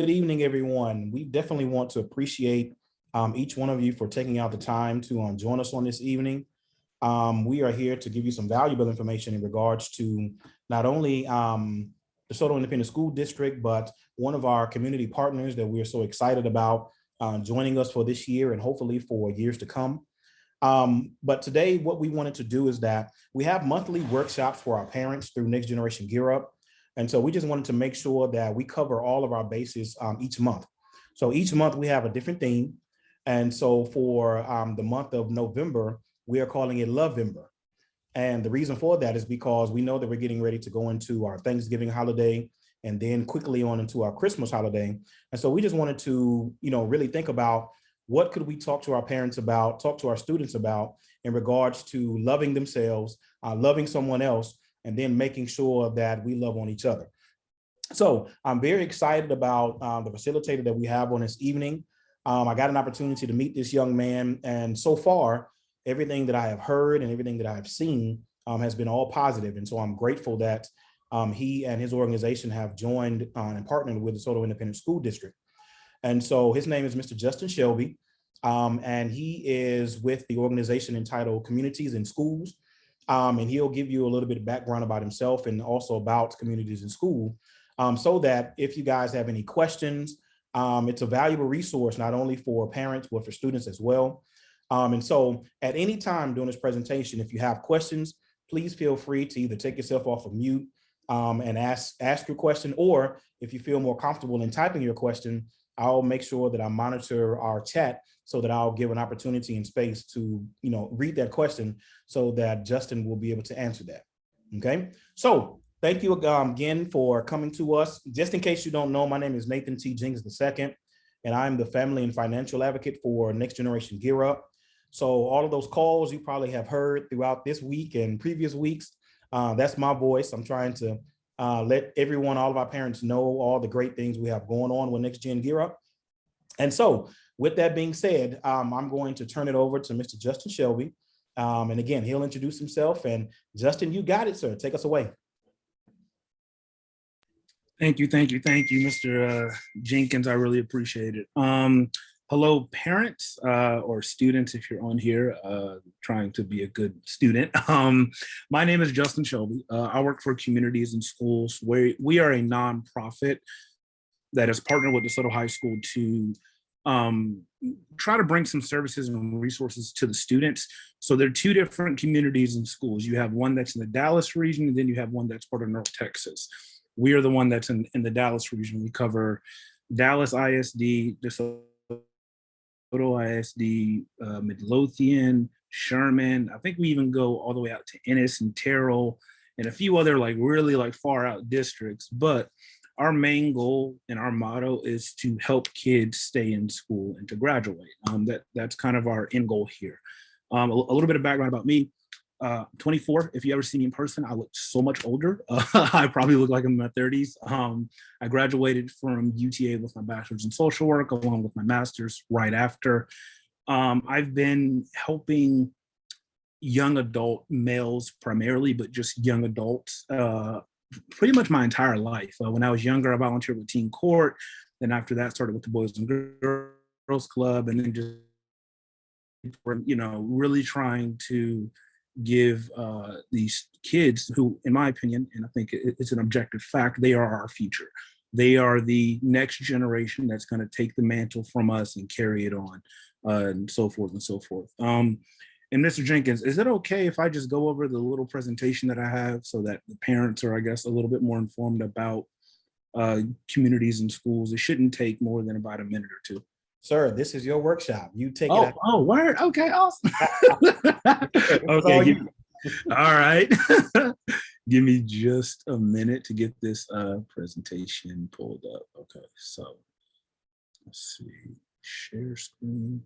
Good evening, everyone. We definitely want to appreciate each one of you for taking out the time to join us on this evening. We are here to give you some valuable information in regards to not only the Desoto Independent School District, but one of our community partners that we are so excited about joining us for this year and hopefully for years to come. But today, what we wanted to do is that we have monthly workshops for our parents through Next Generation Gear Up. And so we just wanted to make sure that we cover all of our bases each month. So each month we have a different theme. And so for the month of November, we are calling it Lovember. And the reason for that is because we know that we're getting ready to go into our Thanksgiving holiday and then quickly on into our Christmas holiday. And so we just wanted to, really think about what could we talk to our parents about, talk to our students about in regards to loving themselves, loving someone else, and then making sure that we love on each other. So I'm very excited about the facilitator that we have on this evening. I got an opportunity to meet this young man, and so far, everything that I have heard and everything that I have seen has been all positive. And so I'm grateful that he and his organization have joined and partnered with the Desoto Independent School District. And so his name is Mr. Justin Shelby, and he is with the organization entitled Communities in Schools. And he'll give you a little bit of background about himself and also about Communities in School, so that if you guys have any questions, it's a valuable resource, not only for parents, but for students as well. And so at any time during this presentation, if you have questions, please feel free to either take yourself off of mute and ask your question, or if you feel more comfortable in typing your question, I'll make sure that I monitor our chat so that I'll give an opportunity and space to, read that question so that Justin will be able to answer that. Okay, so thank you again for coming to us. Just in case you don't know, my name is Nathan T. Jenkins II, and I'm the family and financial advocate for Next Generation Gear Up. So all of those calls you probably have heard throughout this week and previous weeks, that's my voice. I'm trying to let everyone, all of our parents know all the great things we have going on with Next Gen Gear Up. And so with that being said, I'm going to turn it over to Mr. Justin Shelby. And again, he'll introduce himself. And Justin, you got it, sir. Take us away. Thank you, Mr. Jenkins. I really appreciate it. Hello, parents or students, if you're on here trying to be a good student. My name is Justin Shelby. I work for Communities in Schools, where we are a nonprofit that has partnered with DeSoto High School to try to bring some services and resources to the students. So there are two different communities in schools. You have one that's in the Dallas region, and then you have one that's part of North Texas. We are the one that's in the Dallas region. We cover Dallas ISD, DeSoto ISD, Midlothian, Sherman. I think we even go all the way out to Ennis and Terrell and a few other really far out districts. But our main goal and our motto is to help kids stay in school and to graduate. That's kind of our end goal here. A little bit of background about me. 24, if you ever see me in person, I look so much older. I probably look like I'm in my 30s. I graduated from UTA with my bachelor's in social work, along with my master's right after. I've been helping young adult males primarily, but just young adults pretty much my entire life. When I was younger, I volunteered with Teen Court. Then after that, started with the Boys and Girls Club, and then just, really trying to give these kids who, in my opinion, and I think it's an objective fact, they are our future. They are the next generation that's going to take the mantle from us and carry it on, and so forth and so forth. And Mr. Jenkins, is it okay if I just go over the little presentation that I have so that the parents are, I guess, a little bit more informed about communities and schools? It shouldn't take more than about a minute or two. Sir, this is your workshop. You take it. Oh, word. Okay, awesome. Okay, all right. Give me just a minute to get this presentation pulled up. Okay, so let's see. Share screen.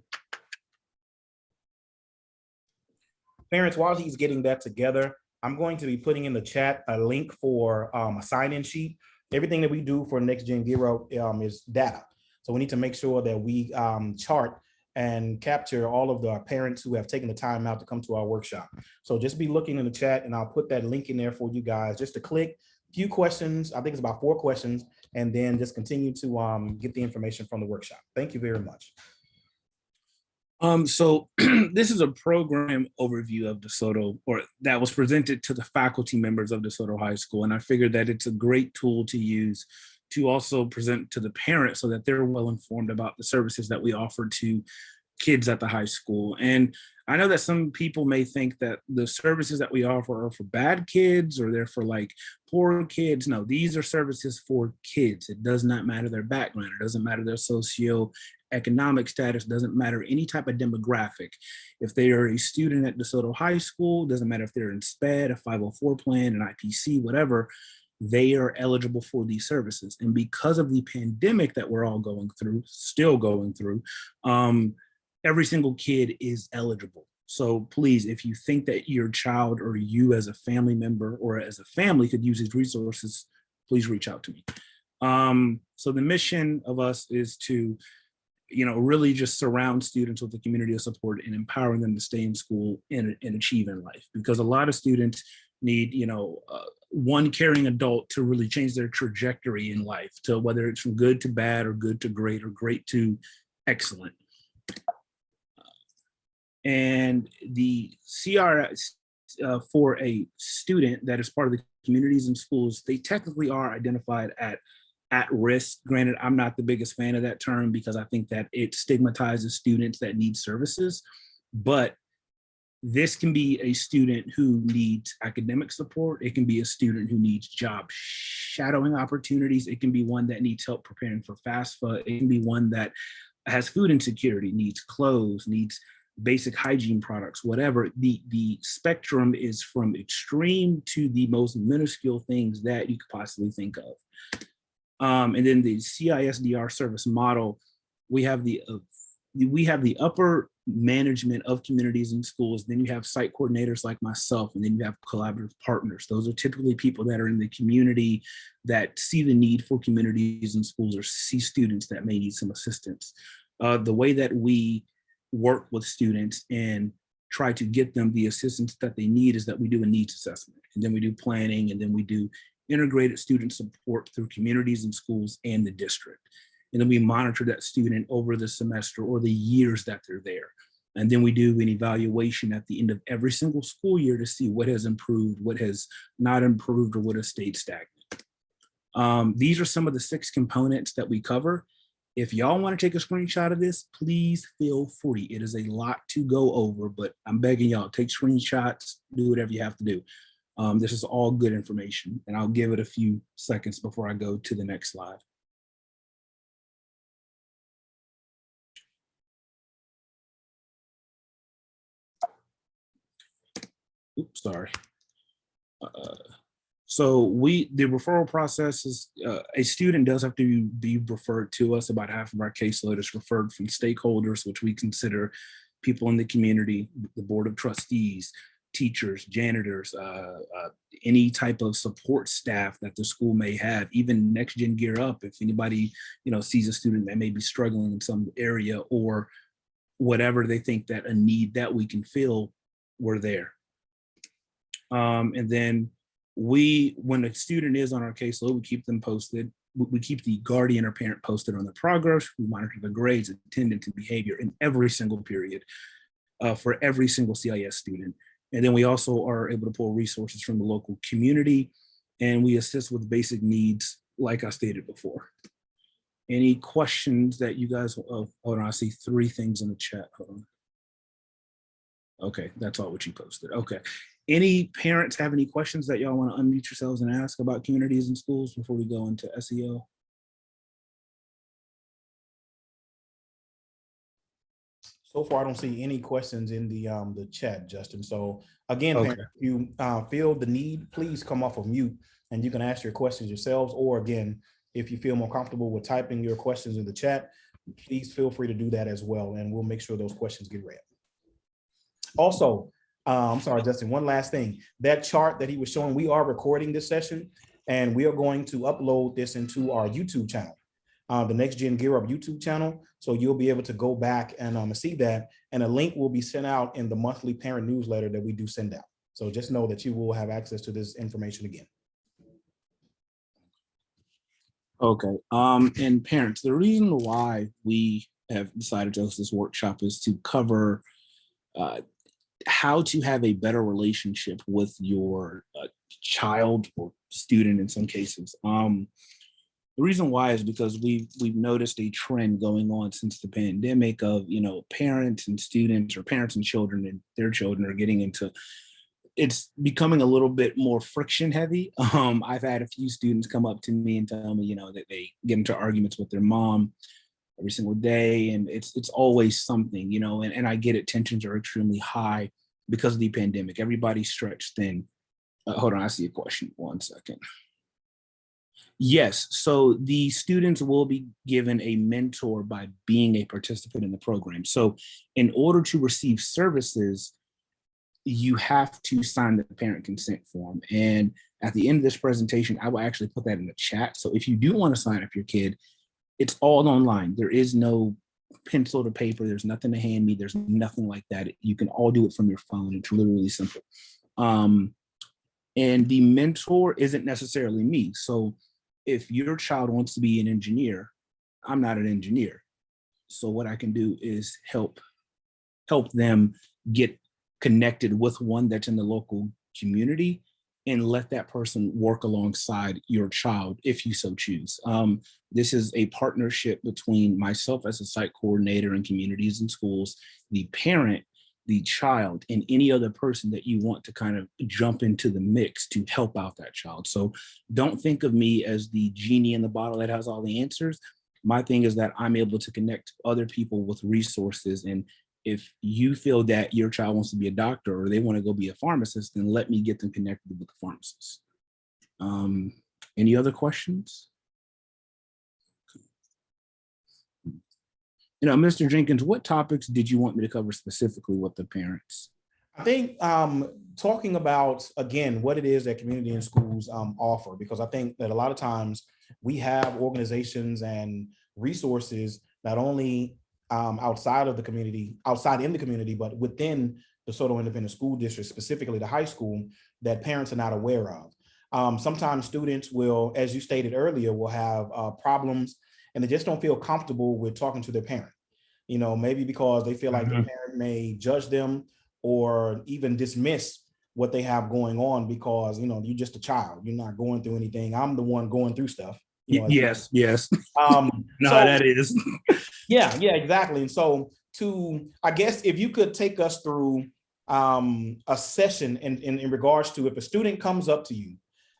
Parents, while he's getting that together, I'm going to be putting in the chat a link for a sign-in sheet. Everything that we do for Next Gen Gear Up is data. So we need to make sure that we chart and capture all of the parents who have taken the time out to come to our workshop. So just be looking in the chat, and I'll put that link in there for you guys just to click. A few questions, I think it's about 4 questions, and then just continue to get the information from the workshop. Thank you very much. So this is a program overview of Desoto, or that was presented to the faculty members of Desoto High School. And I figured that it's a great tool to use to also present to the parents so that they're well informed about the services that we offer to kids at the high school. And I know that some people may think that the services that we offer are for bad kids or they're for like poor kids. No, these are services for kids. It does not matter their background. It doesn't matter their socioeconomic status. It doesn't matter any type of demographic. If they are a student at DeSoto High School, doesn't matter if they're in SPED, a 504 plan, an IPC, whatever, they are eligible for these services. And because of the pandemic that we're all going through, still going through, every single kid is eligible. So please, if you think that your child or you as a family member or as a family could use these resources, please reach out to me. So the mission of us is to, really just surround students with a community of support and empowering them to stay in school and achieve in life. Because a lot of students need, one caring adult to really change their trajectory in life, to whether it's from good to bad or good to great or great to excellent. And the CRS for a student that is part of the communities and schools, they technically are identified at risk. Granted, I'm not the biggest fan of that term because I think that it stigmatizes students that need services, but this can be a student who needs academic support. It can be a student who needs job shadowing opportunities. It can be one that needs help preparing for FAFSA. It can be one that has food insecurity, needs clothes, needs basic hygiene products, whatever. The spectrum is from extreme to the most minuscule things that you could possibly think of. And then the CISDR service model, we have the upper management of communities and schools. Then you have site coordinators like myself, and then you have collaborative partners. Those are typically people that are in the community that see the need for communities and schools or see students that may need some assistance. The way that we work with students and try to get them the assistance that they need is that we do a needs assessment, and then we do planning, and then we do integrated student support through communities and schools and the district. And then we monitor that student over the semester or the years that they're there. And then we do an evaluation at the end of every single school year to see what has improved, what has not improved, or what has stayed stagnant. These are some of the 6 components that we cover. If y'all want to take a screenshot of this, please feel free. It is a lot to go over, but I'm begging y'all, take screenshots, do whatever you have to do. This is all good information, and I'll give it a few seconds before I go to the next slide. Oops, sorry. So the referral process is, a student does have to be referred to us. About half of our caseload is referred from stakeholders, which we consider people in the community, the board of trustees, teachers, janitors, any type of support staff that the school may have, even Next Gen Gear Up. If anybody, sees a student that may be struggling in some area or whatever they think that a need that we can fill, we're there. And then when a student is on our caseload, we keep them posted. We keep the guardian or parent posted on the progress. We monitor the grades, attendance, and behavior in every single period for every single CIS student. And then we also are able to pull resources from the local community, and we assist with basic needs, like I stated before. Any questions that you guys, hold on, I see 3 things in the chat. Hold on. Okay, that's all what you posted. Okay. Any parents have any questions that y'all want to unmute yourselves and ask about communities and schools before we go into SEO? So far, I don't see any questions in the chat, Justin. So again, Okay. parents, if you feel the need, please come off of mute and you can ask your questions yourselves. Or again, if you feel more comfortable with typing your questions in the chat, please feel free to do that as well. And we'll make sure those questions get read. Also, I'm sorry, Justin, one last thing. That chart that he was showing, we are recording this session and we are going to upload this into our YouTube channel, the Next Gen Gear Up YouTube channel. So you'll be able to go back and see that. And a link will be sent out in the monthly parent newsletter that we do send out. So just know that you will have access to this information again. Okay. And parents, the reason why we have decided to host this workshop is to cover uh, how to have a better relationship with your child or student in some cases. The reason why is because we've noticed a trend going on since the pandemic of, parents and students, or parents and children and their children are getting into, it's becoming a little bit more friction heavy. I've had a few students come up to me and tell me, that they get into arguments with their mom every single day, and it's always something, and I get it, tensions are extremely high because of the pandemic. Everybody's stretched thin. Hold on, I see a question. 1 second. Yes, so the students will be given a mentor by being a participant in the program. So in order to receive services, you have to sign the parent consent form. And at the end of this presentation, I will actually put that in the chat. So if you do want to sign up your kid, it's all online. There is no pencil to paper. There's nothing to hand me. There's nothing like that. You can all do it from your phone. It's literally simple. And the mentor isn't necessarily me. So if your child wants to be an engineer, I'm not an engineer. So what I can do is help them get connected with one that's in the local community, and let that person work alongside your child if you so choose. This is a partnership between myself as a site coordinator in communities and schools, the parent, the child, and any other person that you want to kind of jump into the mix to help out that child. So don't think of me as the genie in the bottle that has all the answers. My thing is that I'm able to connect other people with resources. And if you feel that your child wants to be a doctor or they want to go be a pharmacist, then let me get them connected with the pharmacist. Any other questions? Mr. Jenkins, what topics did you want me to cover specifically with the parents? I think talking about, again, what it is that community and schools offer, because I think that a lot of times we have organizations and resources, not only outside in the community, but within the Desoto Independent School District, specifically the high school, that parents are not aware of. Sometimes students will, as you stated earlier, will have problems and they just don't feel comfortable with talking to their parent. Maybe because they feel like their parent may judge them or even dismiss what they have going on because, you're just a child. You're not going through anything. I'm the one going through stuff. Yes. No, so, that is. yeah, exactly. And so I guess if you could take us through a session in regards to, if a student comes up to you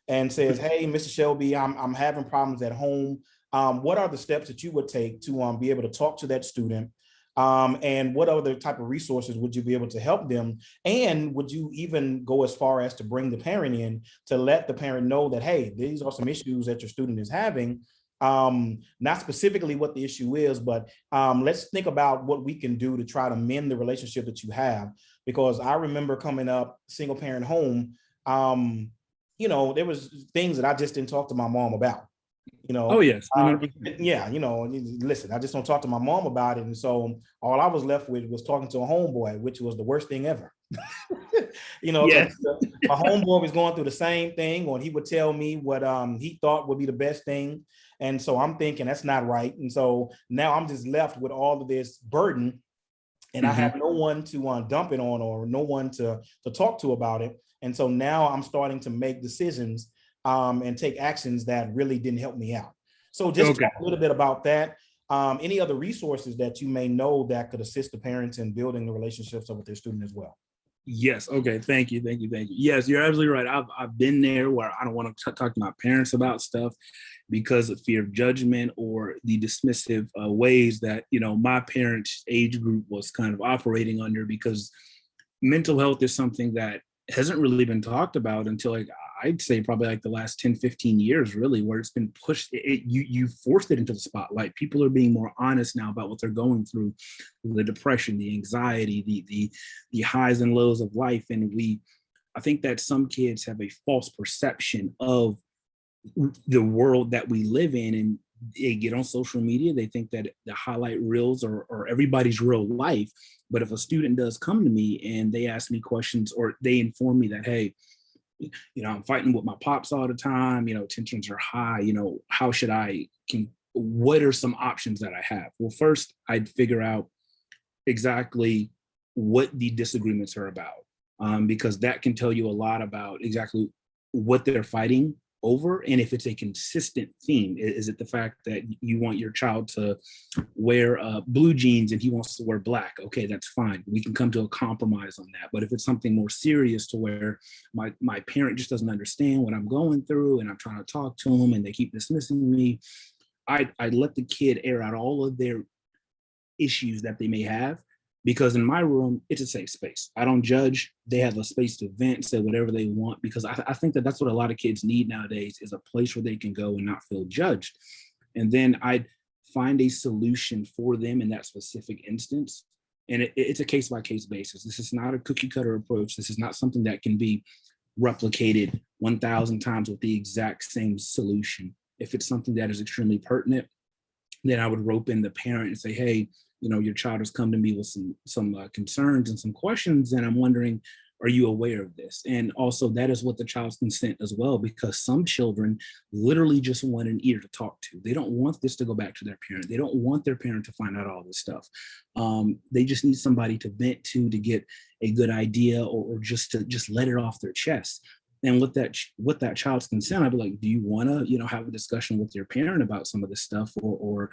and says, hey, Mr. Shelby, I'm having problems at home. What are the steps that you would take to be able to talk to that student? And what other type of resources would you be able to help them? And would you even go as far as to bring the parent in to let the parent know that, hey, these are some issues that your student is having? Not specifically what the issue is, but let's think about what we can do to try to mend the relationship that you have. Because I remember coming up single parent home, there was things that I just didn't talk to my mom about. Oh yes, 100%. Yeah, listen, I just don't talk to my mom about it. And so all I was left with was talking to a homeboy, which was the worst thing ever. Yes. My homeboy was going through the same thing, or he would tell me what he thought would be the best thing. And so I'm thinking that's not right. And so now I'm just left with all of this burden, and I have no one to dump it on, or no one to talk to about it. And so now I'm starting to make decisions and take actions that really didn't help me out. So just talk a little bit about that. Any other resources that you may know that could assist the parents in building the relationships with their student as well? Yes. Okay. Thank you. Yes, you're absolutely right. I've been there where I don't want to talk to my parents about stuff because of fear of judgment or the dismissive ways that, my parents' age group was kind of operating under, because mental health is something that hasn't really been talked about until I'd say probably like the last 10, 15 years, really, where it's been pushed. You forced it into the spotlight. People are being more honest now about what they're going through, the depression, the anxiety, the highs and lows of life. And I think that some kids have a false perception of the world that we live in, and they get on social media. They think that the highlight reels are everybody's real life. But if a student does come to me and they ask me questions, or they inform me that, hey, I'm fighting with my pops all the time, tensions are high, how should what are some options that I have? Well, first I'd figure out exactly what the disagreements are about, because that can tell you a lot about exactly what they're fighting over, and if it's a consistent theme. Is it the fact that you want your child to wear blue jeans and he wants to wear black? Okay, that's fine. We can come to a compromise on that. But if it's something more serious to where my parent just doesn't understand what I'm going through and I'm trying to talk to them and they keep dismissing me, I let the kid air out all of their issues that they may have, because in my room, it's a safe space. I don't judge. They have a space to vent, say whatever they want, because I think that that's what a lot of kids need nowadays, is a place where they can go and not feel judged. And then I'd find a solution for them in that specific instance. And it's a case-by-case basis. This is not a cookie cutter approach. This is not something that can be replicated 1,000 times with the exact same solution. If it's something that is extremely pertinent, then I would rope in the parent and say, hey, your child has come to me with some concerns and some questions, and I'm wondering, are you aware of this? And also, that is what the child's consent as well, because some children literally just want an ear to talk to. They don't want this to go back to their parent. They don't want their parent to find out all this stuff. They just need somebody to vent to get a good idea, or just to let it off their chest. And with that child's consent, I'd be like, do you want to, have a discussion with your parent about some of this stuff, or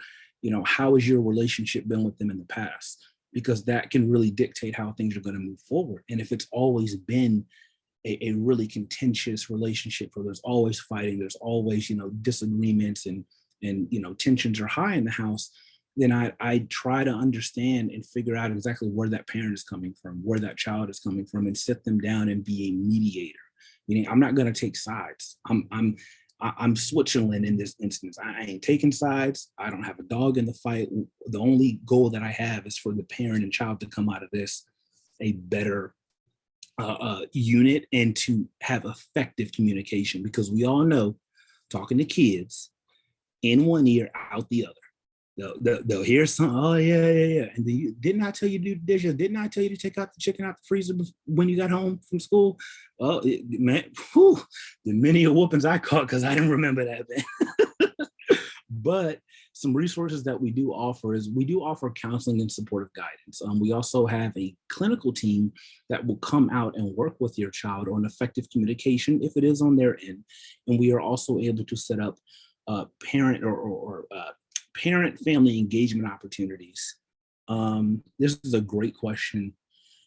how has your relationship been with them in the past? Because that can really dictate how things are going to move forward. And if it's always been a really contentious relationship where there's always fighting, there's always, disagreements and tensions are high in the house, then I try to understand and figure out exactly where that parent is coming from, where that child is coming from, and sit them down and be a mediator. Meaning, I'm not going to take sides. I'm Switzerland in this instance. I ain't taking sides. I don't have a dog in the fight. The only goal that I have is for the parent and child to come out of this a better unit, and to have effective communication, because we all know, talking to kids, in one ear, out the other. They'll hear something. Oh yeah. And didn't I tell you to do the dishes? Didn't I tell you to take out the chicken out the freezer when you got home from school? Oh man, the many whoopings I caught because I didn't remember that. But some resources that we do offer is we do offer counseling and supportive guidance. We also have a clinical team that will come out and work with your child on effective communication if it is on their end. And we are also able to set up parent or parent-family engagement opportunities. This is a great question.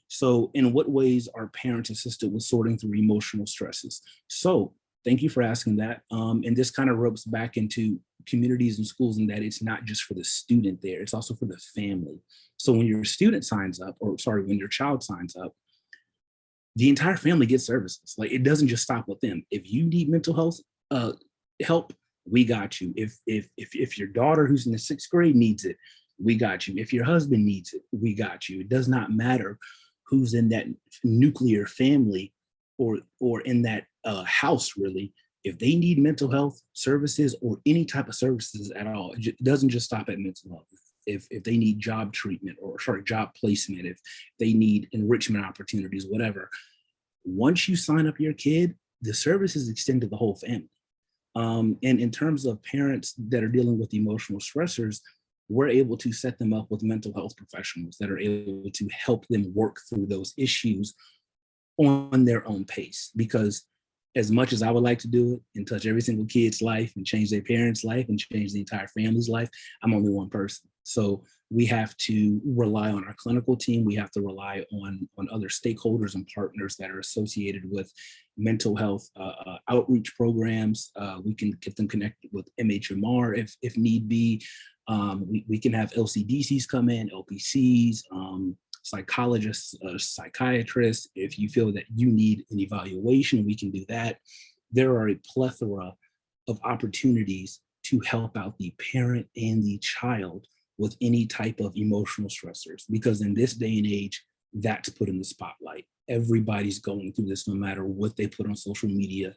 So in what ways are parents assisted with sorting through emotional stresses? So thank you for asking that. And this kind of ropes back into communities and schools, in that it's not just for the student there, it's also for the family. So when your student signs up, when your child signs up, the entire family gets services. Like, it doesn't just stop with them. If you need mental health help, we got you. If your daughter who's in the 6th grade needs it, we got you. If your husband needs it, we got you. It does not matter who's in that nuclear family or in that house, really. If they need mental health services or any type of services at all, it doesn't just stop at mental health. If they need job treatment job placement, if they need enrichment opportunities, whatever, once you sign up your kid, the services extend to the whole family. And in terms of parents that are dealing with emotional stressors, we're able to set them up with mental health professionals that are able to help them work through those issues on their own pace. Because as much as I would like to do it and touch every single kid's life and change their parents' life and change the entire family's life, I'm only one person. So we have to rely on our clinical team. We have to rely on other stakeholders and partners that are associated with mental health outreach programs. We can get them connected with MHMR if need be. We can have LCDCs come in, LPCs, psychologists, psychiatrists. If you feel that you need an evaluation, we can do that. There are a plethora of opportunities to help out the parent and the child with any type of emotional stressors, because in this day and age, that's put in the spotlight. Everybody's going through this, no matter what they put on social media.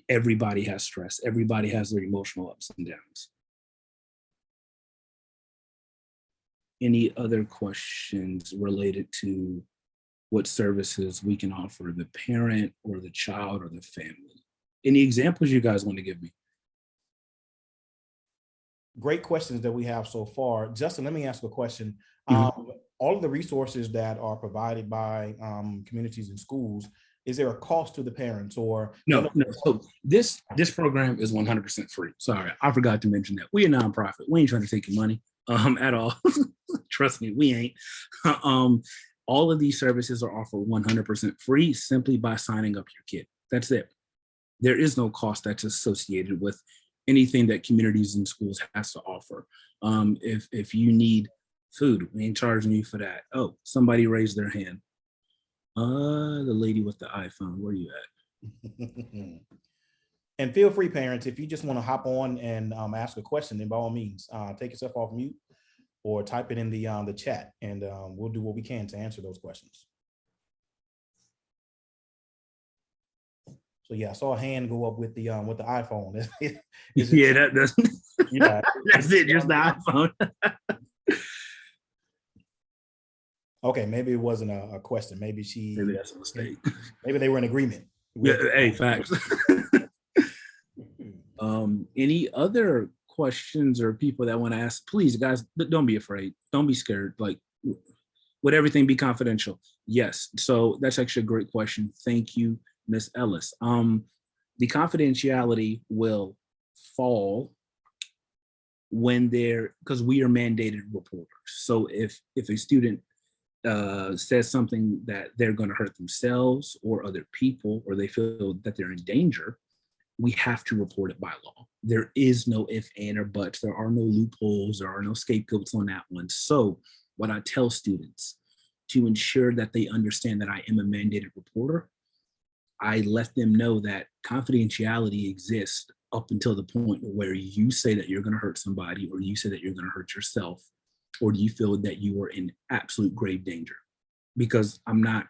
Everybody has stress. Everybody has their emotional ups and downs. Any other questions related to what services we can offer the parent or the child or the family. Any examples you guys want to give me? Great questions that we have so far. Justin, let me ask a question. Mhm. All of the resources that are provided by communities and schools, is there a cost to the parents or? No. So this program is 100% free. Sorry, I forgot to mention that. We a nonprofit. We ain't trying to take your money at all. Trust me, we ain't. All of these services are offered 100% free simply by signing up your kid. That's it. There is no cost that's associated with anything that communities and schools has to offer. If you need food, we ain't charging you for that. Oh, somebody raised their hand. The lady with the iPhone, where you at? And feel free, parents, if you just want to hop on and ask a question, then by all means, take yourself off mute or type it in the chat, and we'll do what we can to answer those questions. So yeah, I saw a hand go up with the iPhone. Yeah, that's Yeah, that's it, just the iPhone. Okay, maybe it wasn't a question. Maybe That's a mistake. Maybe they were in agreement. Yeah, hey, facts. Any other questions or people that want to ask? Please, guys, don't be afraid. Don't be scared. Like, would everything be confidential? Yes. So that's actually a great question. Thank you, Miss Ellis. The confidentiality will fall when because we are mandated reporters. So if a student says something that they're going to hurt themselves or other people, or they feel that they're in danger, we have to report it by law. There is no if, and, or buts. There are no loopholes. There are no scapegoats on that one. So what I tell students, to ensure that they understand that I am a mandated reporter, I let them know that confidentiality exists up until the point where you say that you're going to hurt somebody, or you say that you're going to hurt yourself, or do you feel that you are in absolute grave danger? Because I'm not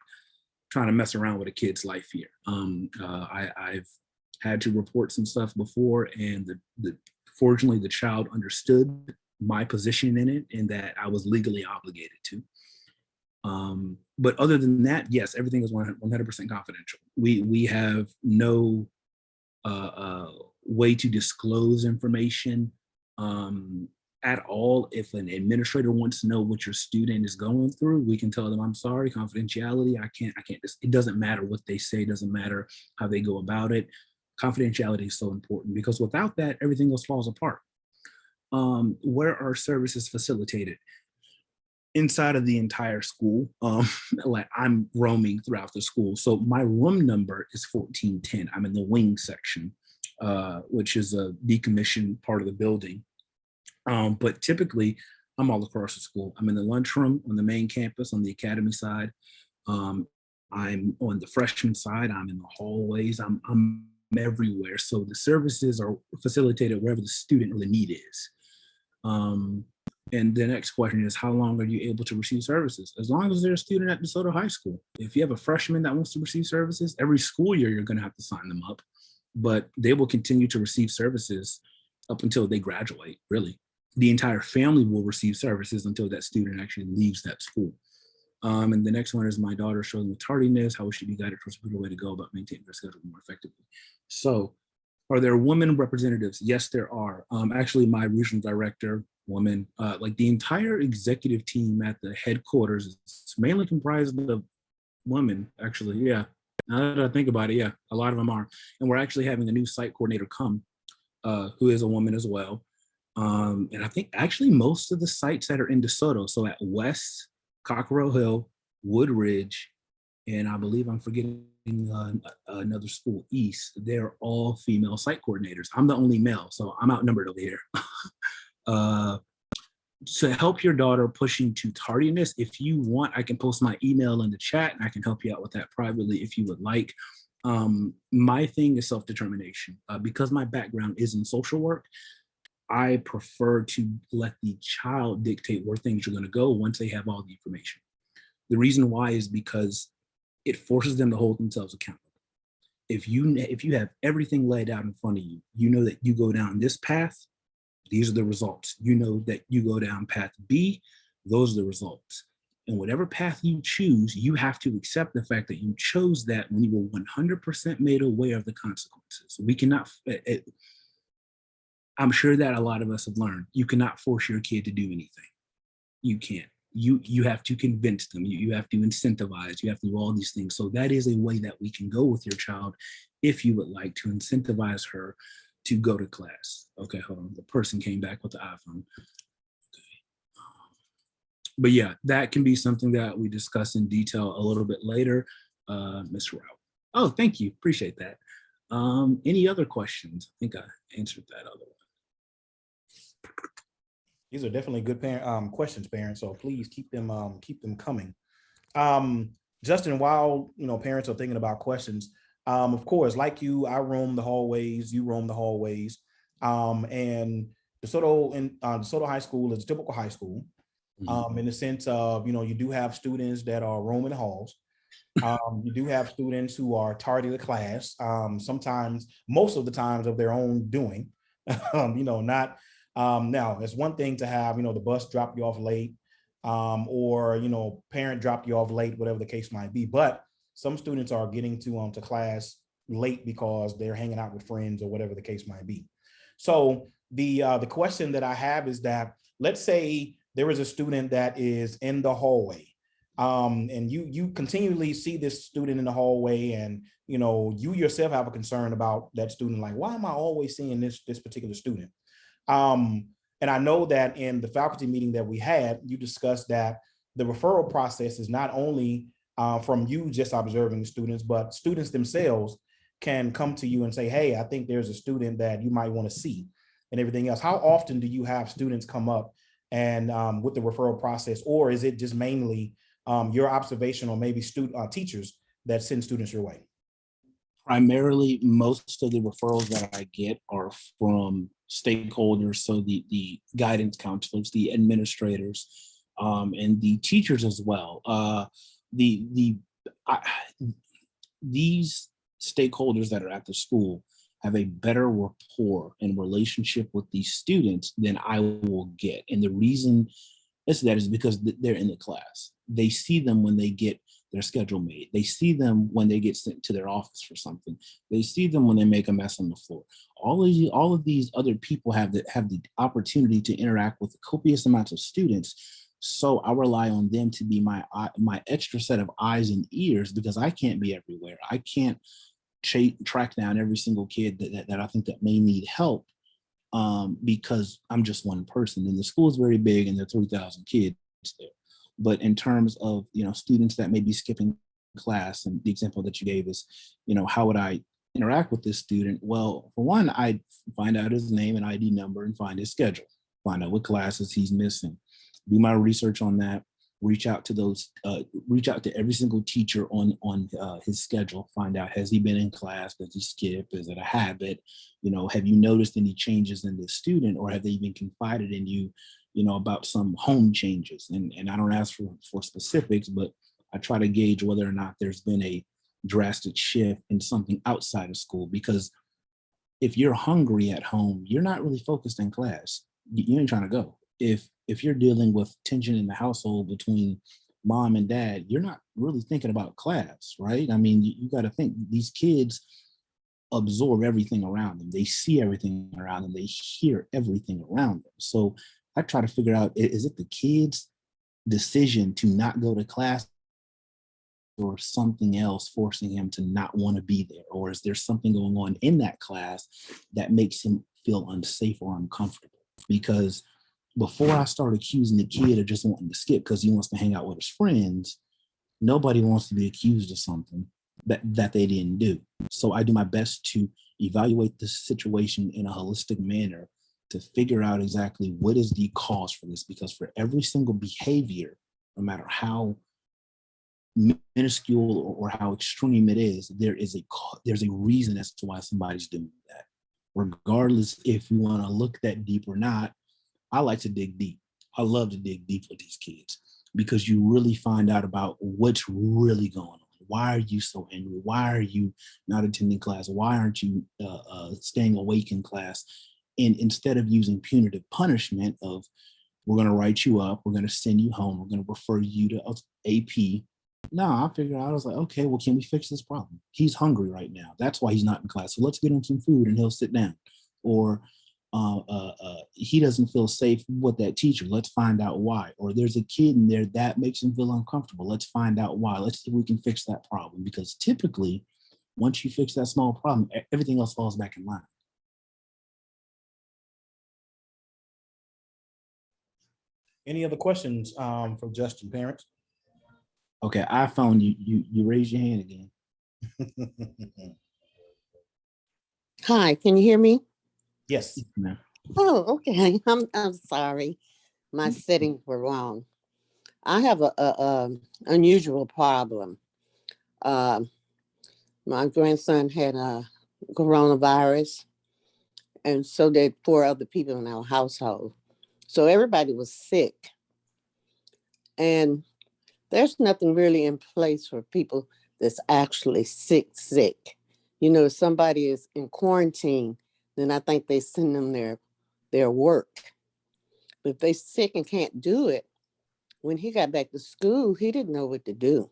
trying to mess around with a kid's life here. I've had to report some stuff before, and fortunately the child understood my position in it and that I was legally obligated to. But other than that, yes, everything is 100% confidential. We have no way to disclose information at all. If an administrator wants to know what your student is going through, we can tell them, I'm sorry, confidentiality. I can't. It doesn't matter what they say. It doesn't matter how they go about it. Confidentiality is so important, because without that, everything else falls apart. Where are services facilitated? Inside of the entire school. Like, I'm roaming throughout the school. So my room number is 1410. I'm in the wing section, which is a decommissioned part of the building. But typically, I'm all across the school. I'm in the lunchroom on the main campus on the academy side. I'm on the freshman side. I'm in the hallways. I'm everywhere. So the services are facilitated wherever the student or the need is. And the next question is, how long are you able to receive services? As long as there's a student at Desoto High School. If you have a freshman that wants to receive services, every school year you're going to have to sign them up, but they will continue to receive services up until they graduate, really. The entire family will receive services until that student actually leaves that school. And the next one is, my daughter struggling with tardiness. How should be guided towards a better way to go about maintaining her schedule more effectively? So, are there women representatives? Yes, there are. Actually, my regional director, woman, like the entire executive team at the headquarters is mainly comprised of women, actually. Yeah. Now that I think about it, yeah, a lot of them are. And we're actually having a new site coordinator come, who is a woman as well. And I think actually most of the sites that are in DeSoto, so at West, Cockrell Hill, Woodridge, and I believe I'm forgetting another school, East, they're all female site coordinators. I'm the only male, so I'm outnumbered over here. To help your daughter pushing to tardiness, if you want, I can post my email in the chat and I can help you out with that privately if you would like. My thing is self-determination. Because my background is in social work, I prefer to let the child dictate where things are going to go once they have all the information. The reason why is because it forces them to hold themselves accountable. If you have everything laid out in front of you, you know that you go down this path, these are the results. You know that you go down path B, those are the results. And whatever path you choose, you have to accept the fact that you chose that when you were 100% made aware of the consequences. We cannot, I'm sure that a lot of us have learned, you cannot force your kid to do anything. You can't. You have to convince them. You have to incentivize. You have to do all these things. So that is a way that we can go with your child if you would like to incentivize her to go to class. Okay, hold on. The person came back with the iPhone. But yeah, that can be something that we discuss in detail a little bit later. Ms. Rao. Oh, thank you. Appreciate that. Any other questions? I think I answered that other one. These are definitely good questions, parents. So please keep them coming. Justin, while parents are thinking about questions, of course, like you, I roam the hallways. You roam the hallways, and DeSoto High School is a typical high school. In the sense of, you do have students that are roaming the halls. You do have students who are tardy to class, sometimes, most of the times of their own doing, not, now it's one thing to have, the bus drop you off late, or, parent dropped you off late, whatever the case might be. But some students are getting to class late because they're hanging out with friends or whatever the case might be. So the question that I have is that, let's say there is a student that is in the hallway, and you continually see this student in the hallway, and you yourself have a concern about that student, like, why am I always seeing this particular student? And I know that in the faculty meeting that we had, you discussed that the referral process is not only from you just observing the students, but students themselves can come to you and say, hey, I think there's a student that you might want to see, and everything else. How often do you have students come up and with the referral process, or is it just mainly your observation, or maybe teachers that send students your way? Primarily, most of the referrals that I get are from stakeholders, so the guidance counselors, the administrators, and the teachers as well. These stakeholders that are at the school have a better rapport and relationship with these students than I will get. And the reason that is because they're in the class. They see them when they get their schedule made. They see them when they get sent to their office for something. They see them when they make a mess on the floor. All of these other people have the opportunity to interact with copious amounts of students. So I rely on them to be my extra set of eyes and ears, because I can't be everywhere. I can't track down every single kid that I think that may need help, because I'm just one person, and the school is very big and there are 3,000 kids there. But in terms of students that may be skipping class, and the example that you gave is, how would I interact with this student? Well, for one, I'd find out his name and ID number and find his schedule, find out what classes he's missing, do my research on that, reach out to every single teacher on his schedule, find out, has he been in class, does he skip, is it a habit, have you noticed any changes in this student, or have they even confided in you, about some home changes? And I don't ask for specifics, but I try to gauge whether or not there's been a drastic shift in something outside of school. Because if you're hungry at home, you're not really focused in class. You ain't trying to go. If you're dealing with tension in the household between mom and dad, you're not really thinking about class, right? I mean, you got to think, these kids absorb everything around them. They see everything around them. They hear everything around them. So I try to figure out, is it the kid's decision to not go to class, or something else forcing him to not want to be there? Or is there something going on in that class that makes him feel unsafe or uncomfortable? Because before I start accusing the kid of just wanting to skip because he wants to hang out with his friends, nobody wants to be accused of something that they didn't do. So I do my best to evaluate the situation in a holistic manner to figure out exactly what is the cause for this. Because for every single behavior, no matter how minuscule or how extreme it is, there's a reason as to why somebody's doing that. Regardless if you want to look that deep or not, I like to dig deep. I love to dig deep with these kids, because you really find out about what's really going on. Why are you so angry? Why are you not attending class? Why aren't you staying awake in class? And instead of using punitive punishment of, We're going to write you up. We're going to send you home. We're going to refer you to AP. No, I figured out, I was like, okay, well, can we fix this problem? He's hungry right now. That's why he's not in class. So let's get him some food and he'll sit down. Or he doesn't feel safe with that teacher. Let's find out why. Or there's a kid in there that makes him feel uncomfortable. Let's find out why. Let's see if we can fix that problem. Because typically, once you fix that small problem, everything else falls back in line. Any other questions from Justin, parents? Okay, iPhone, you raise your hand again. Hi, can you hear me? Yes. No. Oh, okay. I'm sorry. My settings were wrong. I have a unusual problem. My grandson had a coronavirus, and so did 4 other people in our household. So everybody was sick. And there's nothing really in place for people that's actually sick. You know, if somebody is in quarantine, then I think they send them their work. But if they sick and can't do it, when he got back to school, he didn't know what to do.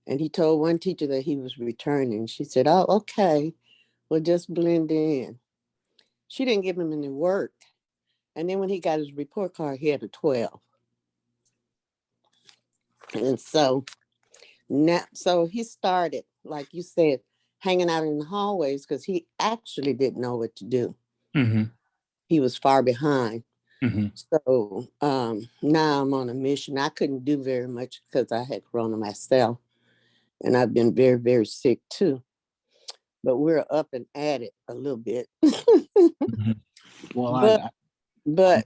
And he told one teacher that he was returning. She said, oh, okay, well, just blend in. She didn't give him any work. And then when he got his report card, he had a 12. And so now, so he started, like you said, hanging out in the hallways because he actually didn't know what to do. Mm-hmm. He was far behind. Mm-hmm. So now I'm on a mission. I couldn't do very much because I had corona myself. And I've been very, very sick too. But we're up and at it a little bit. Mm-hmm. Well, but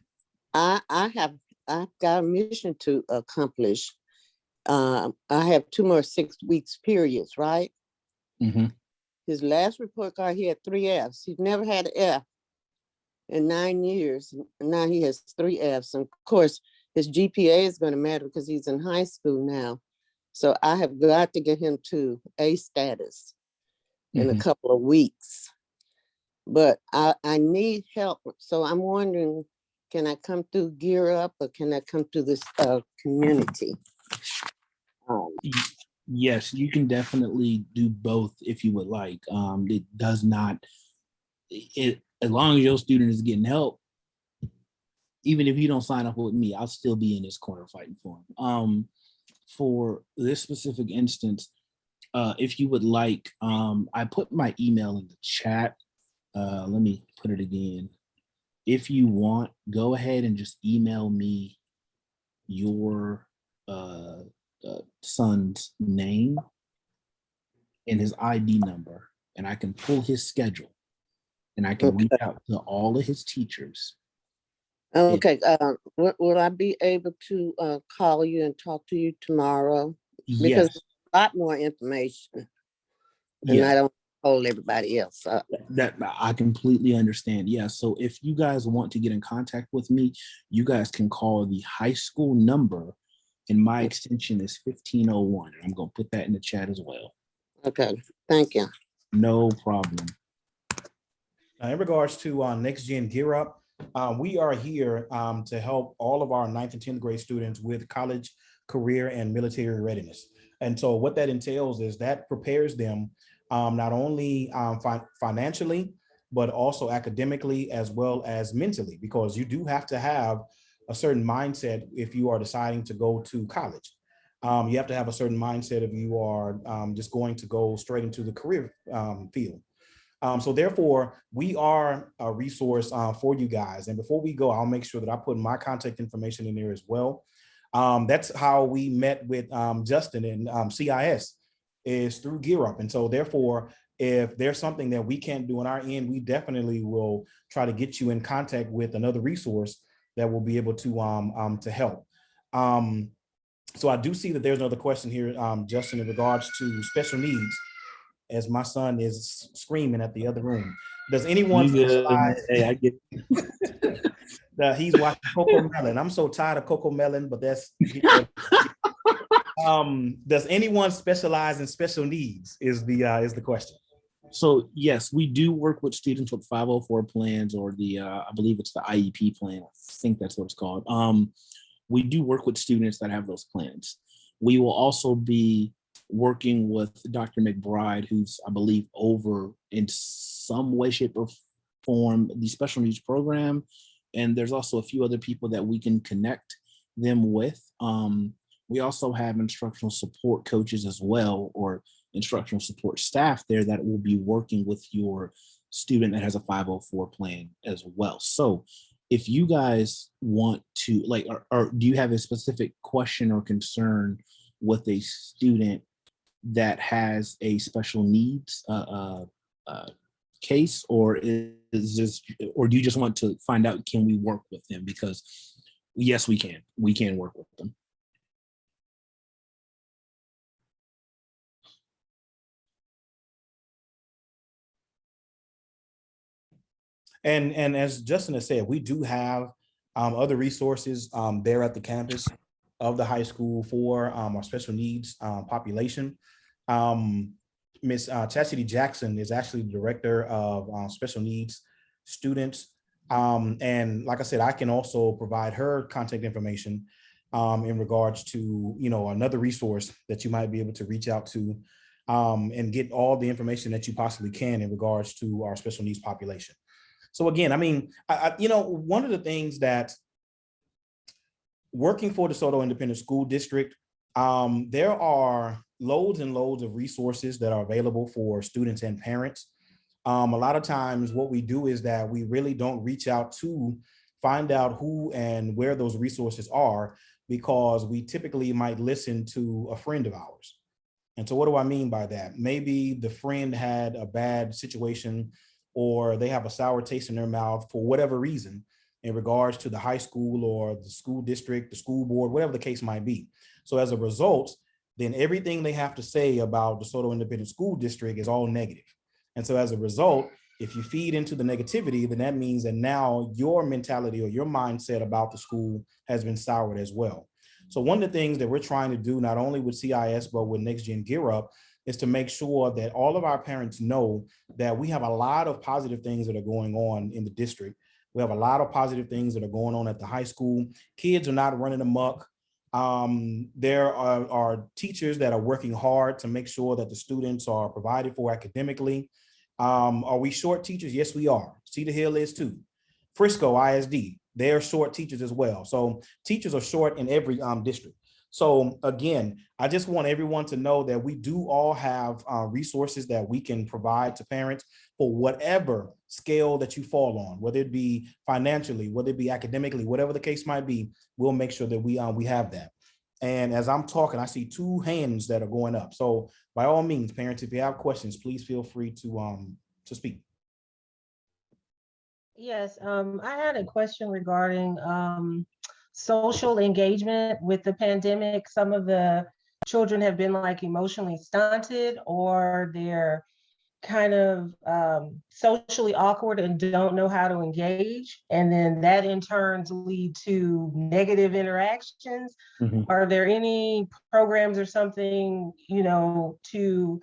I've got a mission to accomplish. I have 2 more 6 weeks periods, right? Mm-hmm. His last report card, he had 3 Fs. He's never had an F in 9 years. Now he has 3 Fs. And of course, his GPA is going to matter because he's in high school now. So I have got to get him to A status in a couple of weeks. But I need help. So I'm wondering, can I come through Gear Up or can I come through this community? Yes, you can definitely do both if you would like. It does not, as long as your student is getting help, even if you don't sign up with me, I'll still be in this corner fighting for him. For this specific instance, if you would like, I put my email in the chat. Let me put it again. If you want, go ahead and just email me your son's name and his ID number, and I can pull his schedule, and I can reach out to all of his teachers. Okay. Will I be able to call you and talk to you tomorrow? Because Yes. a lot more information, and Yeah. I don't hold everybody else up. That I completely understand. Yeah. So if you guys want to get in contact with me, you guys can call the high school number, and my extension is 1501. I'm going to put that in the chat as well. Okay. Thank you. No problem. In regards to Next Gen Gear Up, we are here to help all of our 9th and 10th grade students with college, career, and military readiness. And so what that entails is that prepares them not only financially, but also academically as well as mentally, because you do have to have a certain mindset if you are deciding to go to college. You have to have a certain mindset if you are just going to go straight into the career field. So therefore, we are a resource for you guys. And before we go, I'll make sure that I put my contact information in there as well. That's how we met with Justin and CIS, is through Gear Up. And so therefore, if there's something that we can't do on our end, we definitely will try to get you in contact with another resource that will be able to help. So I do see that there's another question here, Justin, in regards to special needs, as my son is screaming at the other room. Does anyone specialize? Hey, I get He's watching Coco Melon. I'm so tired of Coco Melon, but that's does anyone specialize in special needs is the question. So yes, we do work with students with 504 plans, or the I believe it's the IEP plan. I think that's what it's called. We do work with students that have those plans. We will also be working with Dr. McBride, who's, I believe, over in some way, shape, or form the special needs program. And there's also a few other people that we can connect them with. We also have instructional support coaches as well, or instructional support staff there that will be working with your student that has a 504 plan as well. So if you guys want to, like, or do you have a specific question or concern with a student that has a special needs case, or is this, or do you just want to find out, can we work with them? Because yes, we can work with them. And as Justin has said, we do have other resources there at the campus of the high school for our special needs population. Miss Chastity Jackson is actually the director of special needs students. And like I said, I can also provide her contact information in regards to, you know, another resource that you might be able to reach out to and get all the information that you possibly can in regards to our special needs population. So again, I mean, you know, one of the things that working for DeSoto Independent School District, there are loads and loads of resources that are available for students and parents. A lot of times what we do is that we really don't reach out to find out who and where those resources are, because we typically might listen to a friend of ours. And so what do I mean by that? Maybe the friend had a bad situation, or they have a sour taste in their mouth for whatever reason in regards to the high school or the school district, the school board, whatever the case might be. So as a result, then everything they have to say about the DeSoto Independent School District is all negative. And so as a result, if you feed into the negativity, then that means that now your mentality or your mindset about the school has been soured as well. So one of the things that we're trying to do, not only with CIS, but with Next Gen Gear Up, is to make sure that all of our parents know that we have a lot of positive things that are going on in the district. We have a lot of positive things that are going on at the high school. Kids are not running amok. There are teachers that are working hard to make sure that the students are provided for academically. Are we short teachers? Yes, we are. Cedar Hill is too. Frisco ISD, they're short teachers as well. So teachers are short in every district. So again, I just want everyone to know that we do all have resources that we can provide to parents for whatever scale that you fall on, whether it be financially, whether it be academically, whatever the case might be. We'll make sure that we have that. And as I'm talking, I see 2 hands that are going up. So by all means, parents, if you have questions, please feel free to speak. Yes, I had a question regarding social engagement with the pandemic. Some of the children have been like emotionally stunted, or they're kind of socially awkward and don't know how to engage. And then that in turns lead to negative interactions. Mhm. Are there any programs or something, you know, to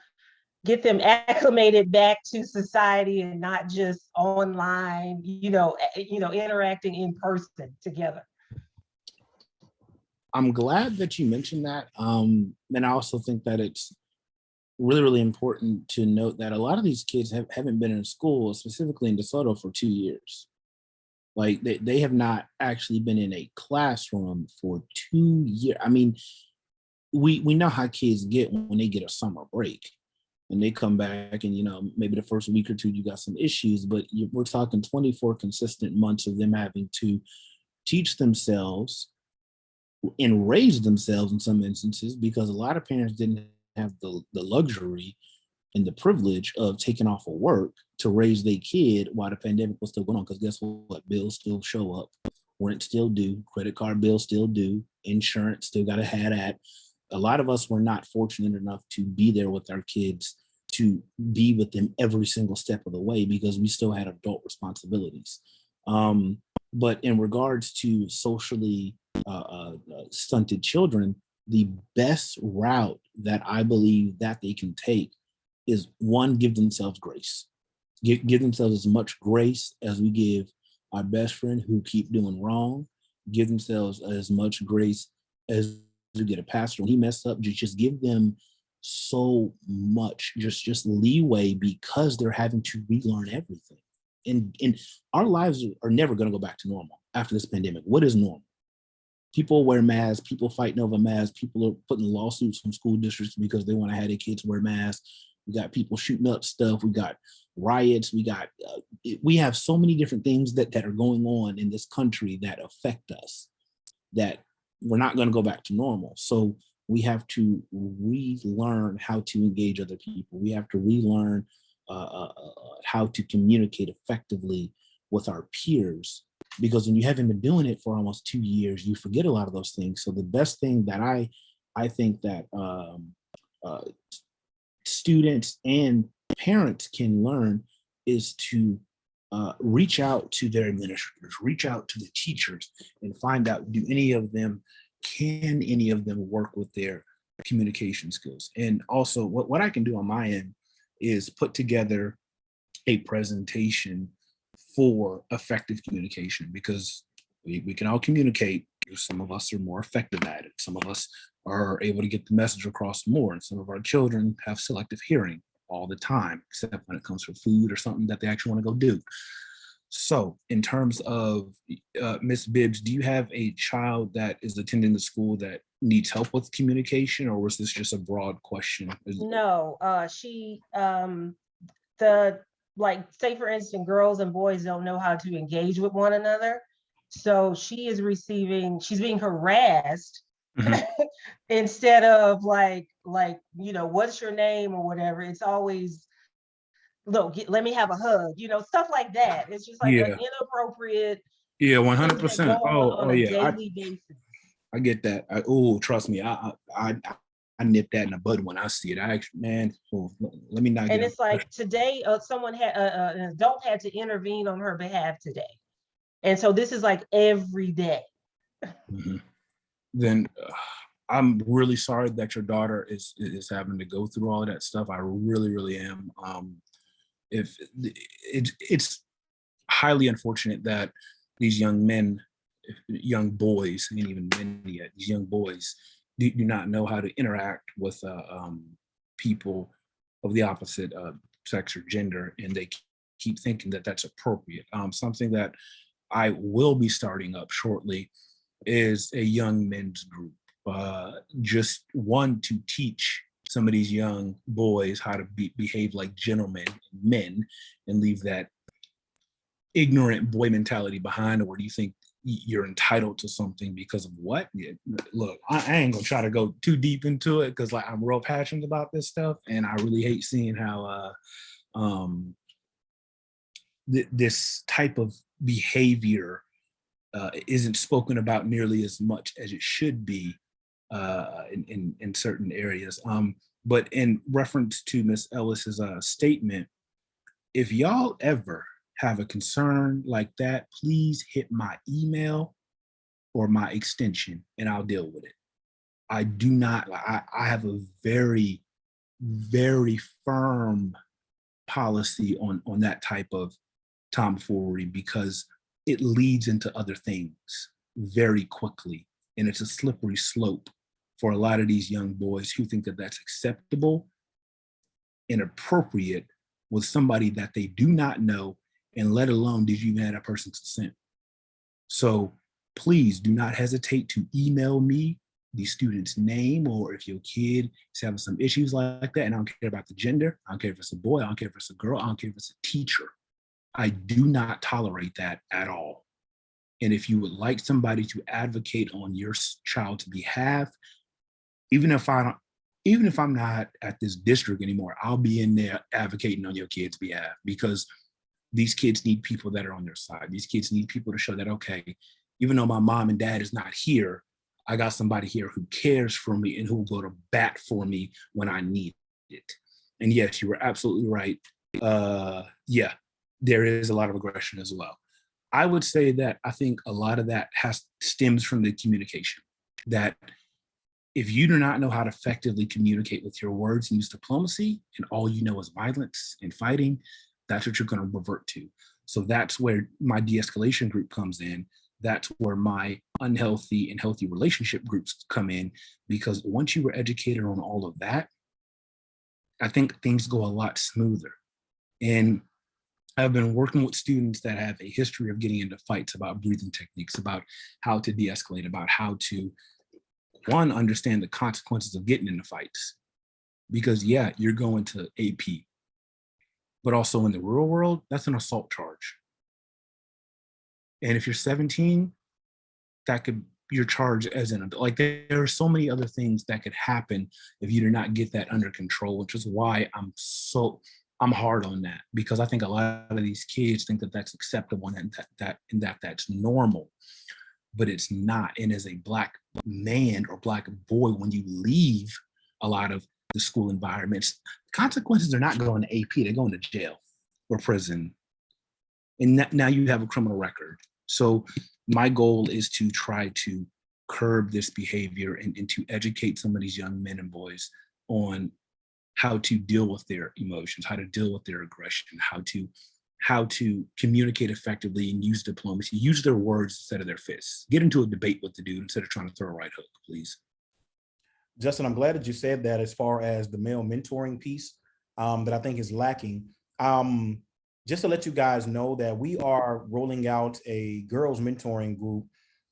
get them acclimated back to society and not just online, interacting in person together? I'm glad that you mentioned that. And I also think that it's really, really important to note that a lot of these kids haven't been in school, specifically in DeSoto, for 2 years. Like they have not actually been in a classroom for 2 years. I mean, we know how kids get when they get a summer break and they come back, and maybe the first week or two you got some issues, but we're talking 24 consistent months of them having to teach themselves and raise themselves in some instances, because a lot of parents didn't have the luxury and the privilege of taking off of work to raise their kid while the pandemic was still going on. Because guess what? Bills still show up, rent still due, credit card bills still due, insurance still got to have that. A lot of us were not fortunate enough to be there with our kids, to be with them every single step of the way, because we still had adult responsibilities. But in regards to socially stunted children, the best route that I believe that they can take is one, give themselves grace. Give themselves as much grace as we give our best friend who keep doing wrong. Give themselves as much grace as we get a pastor when he messed up. Just give them so much just leeway, because they're having to relearn everything. And our lives are never going to go back to normal after this pandemic. What is normal? People wear masks, people fighting over masks, people are putting lawsuits from school districts because they want to have their kids wear masks. We got people shooting up stuff. We got riots. We have so many different things that are going on in this country that affect us, that we're not going to go back to normal. So we have to relearn how to engage other people. We have to relearn how to communicate effectively with our peers, because when you haven't been doing it for almost 2 years, you forget a lot of those things. So the best thing that I think that students and parents can learn is to reach out to their administrators, reach out to the teachers, and find out, can any of them work with their communication skills? And also what I can do on my end is put together a presentation for effective communication, because we can all communicate. Some of us are more effective at it. Some of us are able to get the message across more. And some of our children have selective hearing all the time, except when it comes for food or something that they actually want to go do. So in terms of Ms. Bibbs, do you have a child that is attending the school that needs help with communication, or was this just a broad question? No, she, say for instance, girls and boys don't know how to engage with one another. So she's being harassed instead of what's your name or whatever. It's always, look, let me have a hug, stuff like that. It's just like an inappropriate. Yeah, things that 100%. go on a Yeah. daily basis. I get that. Trust me, I nip that in the bud when I see it. Let me not get. And it's like today, someone had an adult had to intervene on her behalf today, and so this is like every day. Mm-hmm. Then I'm really sorry that your daughter is having to go through all of that stuff. I really, really am. If it's highly unfortunate that these young men, young boys, and even men yet, these young boys do not know how to interact with people of the opposite sex or gender, and they keep thinking that that's appropriate. Something that I will be starting up shortly is a young men's group, just one to teach some of these young boys how to behave like gentlemen, men, and leave that ignorant boy mentality behind, or do you think you're entitled to something because of what? Yeah, look, I ain't gonna try to go too deep into it, because I'm real passionate about this stuff, and I really hate seeing how this type of behavior isn't spoken about nearly as much as it should be in certain areas. But in reference to Ms. Ellis's statement, if y'all ever have a concern like that, please hit my email or my extension and I'll deal with it. I do not, I have a very, very firm policy on that type of tomfoolery, because it leads into other things very quickly. And it's a slippery slope for a lot of these young boys who think that that's acceptable and appropriate with somebody that they do not know, and let alone did you even have that person's consent. So please do not hesitate to email me the student's name, or if your kid is having some issues like that, and I don't care about the gender, I don't care if it's a boy, I don't care if it's a girl, I don't care if it's a teacher. I do not tolerate that at all. And if you would like somebody to advocate on your child's behalf, even if I'm not at this district anymore, I'll be in there advocating on your kid's behalf, because these kids need people that are on their side. These kids need people to show that, okay, even though my mom and dad is not here, I got somebody here who cares for me and who will go to bat for me when I need it. And yes, you were absolutely right. Yeah, there is a lot of aggression as well. I would say that I think a lot of that stems from the communication, that if you do not know how to effectively communicate with your words and use diplomacy, and all you know is violence and fighting, that's what you're going to revert to. So that's where my de-escalation group comes in. That's where my unhealthy and healthy relationship groups come in, because once you were educated on all of that, I think things go a lot smoother. And I've been working with students that have a history of getting into fights about breathing techniques, about how to de-escalate, about how to, one, understand the consequences of getting into fights. Because yeah, you're going to AP, but also in the real world, that's an assault charge. And if you're 17, that could, your charge as an adult. Like, there are so many other things that could happen if you do not get that under control, which is why I'm hard on that, because I think a lot of these kids think that that's acceptable and that's normal, but it's not. And as a Black man or Black boy, when you leave a lot of the school environments, consequences are not going to AP, they're going to jail or prison. And now you have a criminal record. So my goal is to try to curb this behavior and to educate some of these young men and boys on how to deal with their emotions, how to deal with their aggression, how to communicate effectively and use diplomacy, use their words instead of their fists. Get into a debate with the dude instead of trying to throw a right hook, please. Justin, I'm glad that you said that as far as the male mentoring piece that I think is lacking. Just to let you guys know that we are rolling out a girls mentoring group,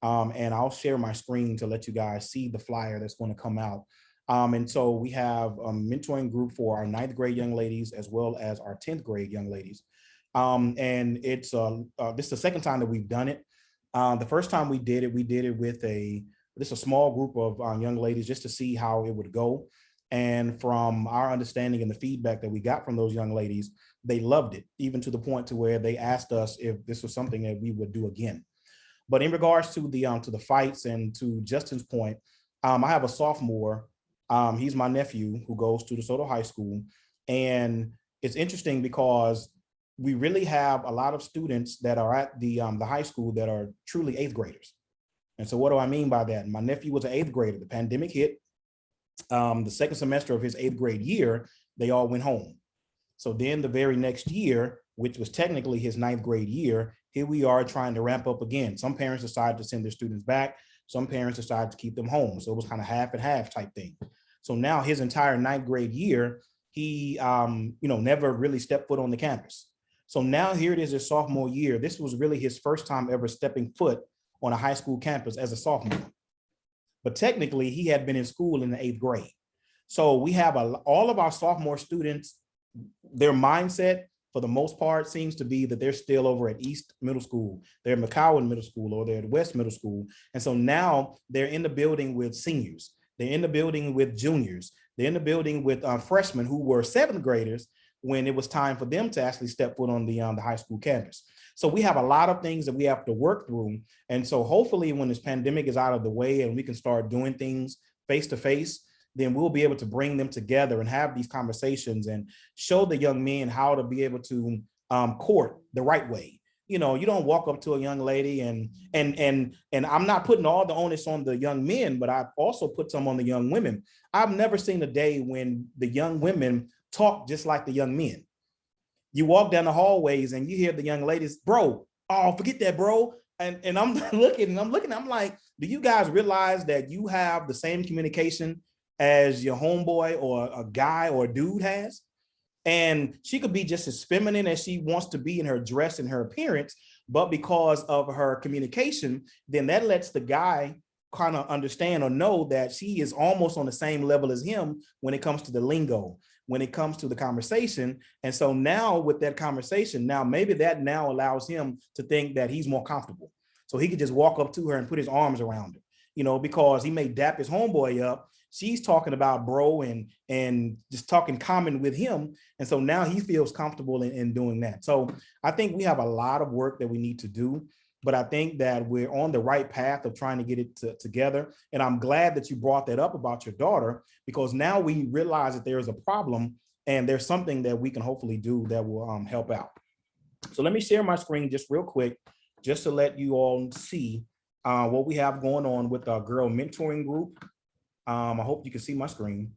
and I'll share my screen to let you guys see the flyer that's going to come out. And so we have a mentoring group for our 9th grade young ladies as well as our 10th grade young ladies. And it's this is the second time that we've done it. The first time we did it with a small group of young ladies just to see how it would go. And from our understanding and the feedback that we got from those young ladies, they loved it, even to the point to where they asked us if this was something that we would do again. But in regards to the fights and to Justin's point, I have a sophomore. He's my nephew who goes to Desoto High School. And it's interesting because we really have a lot of students that are at the high school that are truly 8th graders. And so what do I mean by that? My nephew was an 8th grader. The pandemic hit. The second semester of his 8th grade year, they all went home. So then the very next year, which was technically his 9th grade year, here we are trying to ramp up again. Some parents decided to send their students back. Some parents decided to keep them home. So it was kind of half and half type thing. So now his entire 9th grade year, he never really stepped foot on the campus. So now here it is his sophomore year. This was really his first time ever stepping foot on a high school campus as a sophomore. But technically he had been in school in the 8th grade. So we have all of our sophomore students, their mindset for the most part seems to be that they're still over at East Middle School, they're at McCowan Middle School, or they're at West Middle School. And so now they're in the building with seniors, they're in the building with juniors, they're in the building with freshmen who were 7th graders when it was time for them to actually step foot on the high school campus. So we have a lot of things that we have to work through. And so hopefully when this pandemic is out of the way and we can start doing things face to face, then we'll be able to bring them together and have these conversations and show the young men how to be able to court the right way. You know, you don't walk up to a young lady and I'm not putting all the onus on the young men, but I've also put some on the young women. I've never seen a day when the young women talk just like the young men. You walk down the hallways and you hear the young ladies, bro, oh, forget that, bro. And I'm looking, I'm like, do you guys realize that you have the same communication as your homeboy or a guy or a dude has? And she could be just as feminine as she wants to be in her dress and her appearance, but because of her communication, then that lets the guy kind of understand or know that she is almost on the same level as him when it comes to the lingo, when it comes to the conversation. And so now with that conversation, now maybe that now allows him to think that he's more comfortable. So he could just walk up to her and put his arms around her, you know, because he may dap his homeboy up. She's talking about bro and just talking common with him. And so now he feels comfortable in doing that. So I think we have a lot of work that we need to do, but I think that we're on the right path of trying to get it together. And I'm glad that you brought that up about your daughter, because now we realize that there is a problem and there's something that we can hopefully do that will help out. So let me share my screen just real quick, just to let you all see what we have going on with our girl mentoring group. I hope you can see my screen.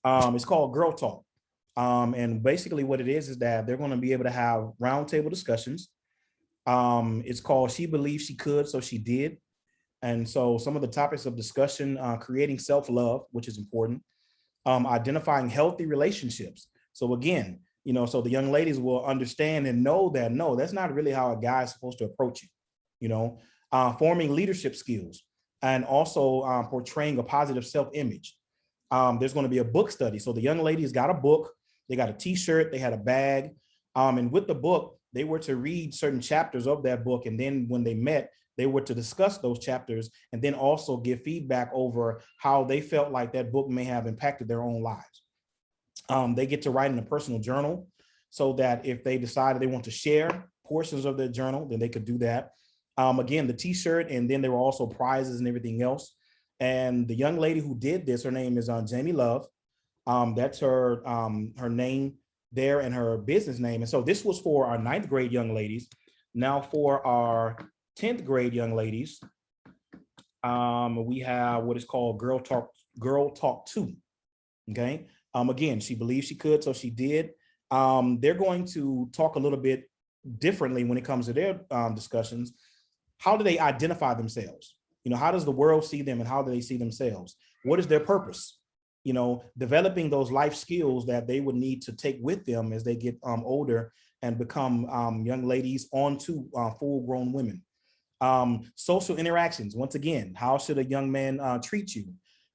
It's called Girl Talk. And basically what it is that they're going to be able to have roundtable discussions. It's called She Believed She Could, So She Did. And so some of the topics of discussion, creating self-love, which is important, identifying healthy relationships. So again, so the young ladies will understand and know that, no, that's not really how a guy is supposed to approach you, forming leadership skills, and also portraying a positive self-image. There's going to be a book study. So the young ladies got a book, they got a t-shirt, they had a bag. And with the book, they were to read certain chapters of that book. And then when they met, they were to discuss those chapters and then also give feedback over how they felt like that book may have impacted their own lives. They get to write in a personal journal so that if they decided they want to share portions of their journal, then they could do that. Again, the t-shirt, and then there were also prizes and everything else. And the young lady who did this, her name is Jamie Love. That's her name there and her business name. And so this was for our 9th grade young ladies. Now for our 10th grade young ladies, we have what is called Girl Talk 2. Okay. Again, she believed she could, so she did. They're going to talk a little bit differently when it comes to their discussions. How do they identify themselves? How does the world see them and how do they see themselves? What is their purpose? Developing those life skills that they would need to take with them as they get older and become young ladies onto full-grown women. Social interactions, once again, how should a young man treat you?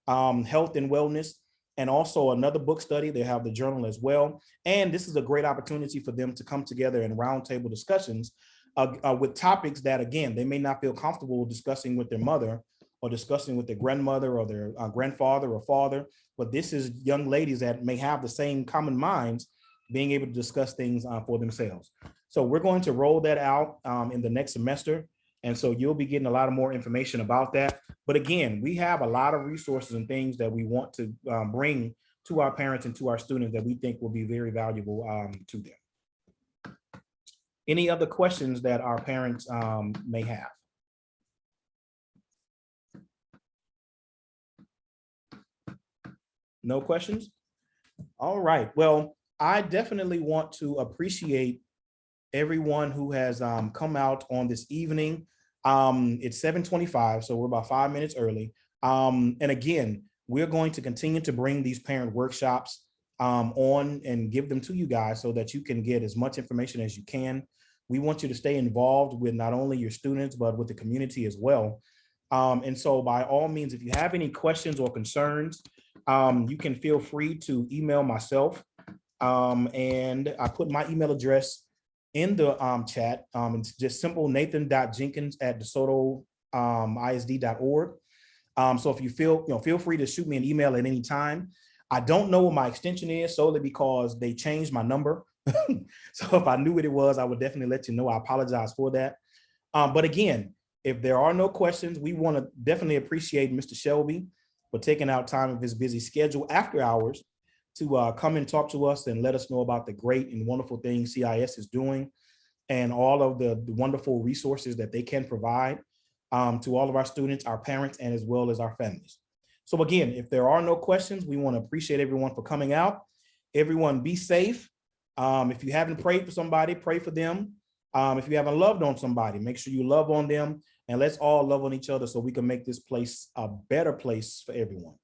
Health and wellness, and also another book study. They have the journal as well. And this is a great opportunity for them to come together in roundtable discussions with topics that, again, they may not feel comfortable discussing with their mother or discussing with their grandmother or their grandfather or father. But this is young ladies that may have the same common minds, being able to discuss things for themselves. So we're going to roll that out in the next semester. And so you'll be getting a lot of more information about that. But again, we have a lot of resources and things that we want to bring to our parents and to our students that we think will be very valuable to them. Any other questions that our parents may have? No questions? All right. Well, I definitely want to appreciate everyone who has come out on this evening. It's 7:25, so we're about 5 minutes early. And again, we're going to continue to bring these parent workshops on and give them to you guys so that you can get as much information as you can. We want you to stay involved with not only your students, but with the community as well. And so by all means, if you have any questions or concerns, you can feel free to email myself. And I put my email address in the chat. It's just simple, nathan.jenkins@desotoisd.org. So if you feel free to shoot me an email at any time. I don't know what my extension is solely because they changed my number. So if I knew what it was, I would definitely let you know. I apologize for that. But again, if there are no questions, we want to definitely appreciate Mr. Shelby for taking out time of his busy schedule after hours to come and talk to us and let us know about the great and wonderful things CIS is doing and all of the wonderful resources that they can provide to all of our students, our parents, and as well as our families. So again, if there are no questions, we want to appreciate everyone for coming out. Everyone be safe. If you haven't prayed for somebody, pray for them. If you haven't loved on somebody, make sure you love on them, and let's all love on each other so we can make this place a better place for everyone.